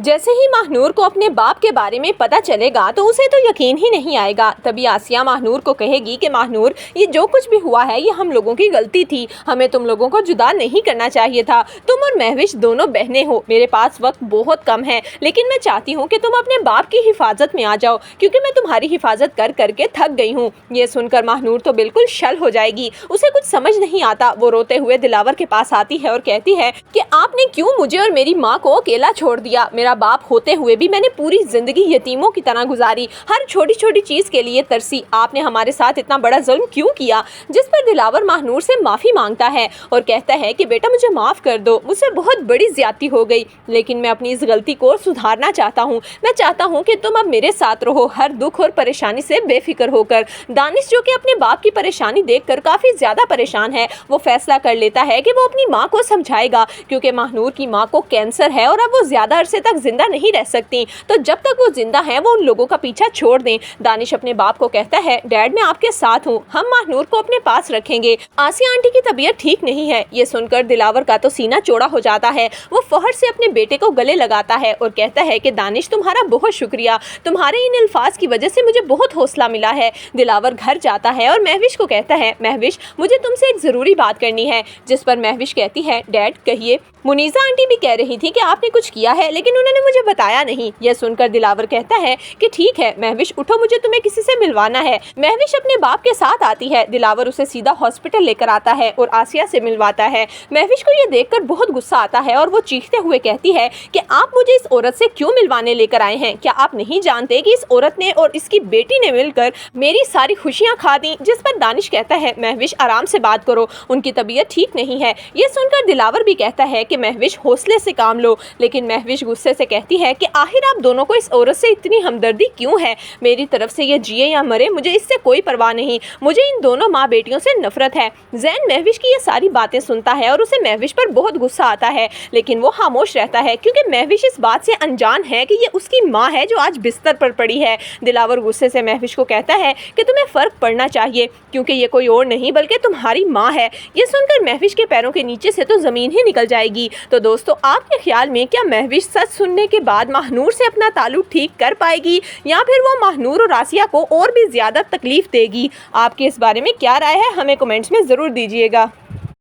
जैसे ही महानूर को अपने बाप के बारे में पता चलेगा तो उसे तो यकीन ही नहीं आएगा। तभी आसिया महानूर को कहेगी कि महानूर, ये जो कुछ भी हुआ है ये हम लोगों की गलती थी, हमें तुम लोगों को जुदा नहीं करना चाहिए था। तुम और महविश दोनों बहनें हो, मेरे पास वक्त बहुत कम है, लेकिन मैं चाहती हूँ कि तुम अपने बाप की हिफाजत में आ जाओ, क्योंकि मैं तुम्हारी हिफाजत कर करके थक गई हूँ। ये सुनकर महानूर तो बिल्कुल शल हो जाएगी, उसे कुछ समझ नहीं आता। वो रोते हुए दिलावर के पास आती है और कहती है कि आपने क्यों मुझे और मेरी माँ को अकेला छोड़ दिया। मेरा बाप होते हुए भी मैंने पूरी जिंदगी यतीमों की तरह गुजारी, हर छोटी छोटी चीज के लिए तरसी। आपने हमारे साथ इतना बड़ा जुल्म क्यों किया। जिस पर दिलावर महानूर से माफी मांगता है और कहता है कि बेटा मुझे माफ कर दो, मुझसे बहुत बड़ी ज्यादती हो गई, लेकिन मैं अपनी इस गलती को सुधारना चाहता हूँ। मैं चाहता हूँ कि तुम अब मेरे साथ रहो, हर दुख और परेशानी से बेफिक्र होकर। दानिश, जो कि अपने बाप की परेशानी देखकर काफी ज्यादा परेशान है, वो फैसला कर लेता है कि वो अपनी माँ को समझाएगा, क्योंकि महानूर की माँ को कैंसर है और अब वो ज्यादा अरसे तक जिंदा नहीं रह सकती। तो जब तक वो जिंदा है वो उन लोगों का पीछा छोड़ दें। दानिश अपने बाप को कहता है, डैड मैं आपके साथ हूँ, हम महानूर को अपने पास रखेंगे। आसिया आंटी की तबीयत ठीक नहीं है। ये सुनकर दिलावर का तो सीना चौड़ा हो जाता है। वो फहर से अपने बेटे को गले लगाता है और कहता है कि दानिश, तुम्हारा बहुत शुक्रिया, तुम्हारे इन अल्फाज की वजह से मुझे बहुत हौसला मिला है। दिलावर घर जाता है और महविश को कहता है, महविश मुझे तुमसे एक जरूरी बात करनी है। जिस पर महविश कहती है, डैड कहिए। मुनीसा आंटी भी कह रही थी कि आपने कुछ किया है, लेकिन उन्होंने मुझे बताया नहीं। यह सुनकर दिलावर कहता है कि ठीक है महविश, उठो, मुझे तुम्हें किसी से मिलवाना है। महविश अपने बाप के साथ आती है। दिलावर उसे सीधा हॉस्पिटल लेकर आता है और आसिया से मिलवाता है। महविश को यह देखकर बहुत गुस्सा आता है और वो चीखते हुए कहती है कि आप मुझे इस औरत से क्यों मिलवाने लेकर आए हैं। क्या आप नहीं जानते कि इस औरत ने और इसकी बेटी ने मिलकर मेरी सारी खुशियां खा दी। जिस पर दानिश कहता है, महविश आराम से बात करो, उनकी तबीयत ठीक नहीं है। ये सुनकर दिलावर भी कहता है कि महविश हौसले से काम लो। लेकिन महविश गुस्से से कहती है कि आखिर आप दोनों को इस औरत से इतनी हमदर्दी क्यों है। मेरी तरफ से ये जिए या मरे, मुझे इससे कोई परवाह नहीं। मुझे इन दोनों माँ बेटियों से नफरत है। जैन महविश की ये सारी बातें सुनता है और उसे महविश पर बहुत गुस्सा आता है, लेकिन वो खामोश रहता है, क्योंकि महविश इस बात से अनजान है कि ये उसकी माँ है जो आज बिस्तर पर पड़ी है। दिलावर गुस्से से महविश को कहता है कि तुम्हें फर्क पड़ना चाहिए, क्योंकि ये कोई और नहीं बल्कि तुम्हारी माँ है। ये सुनकर महविश के पैरों के नीचे से तो जमीन ही निकल जाएगी। तो दोस्तों, आपके ख्याल में क्या महविश सच सुनने के बाद महानूर से अपना ताल्लुक ठीक कर पाएगी, या फिर वो महानूर और आसिया को और भी ज्यादा तकलीफ देगी? आपके इस बारे में क्या राय है, हमें कमेंट्स में जरूर दीजिएगा।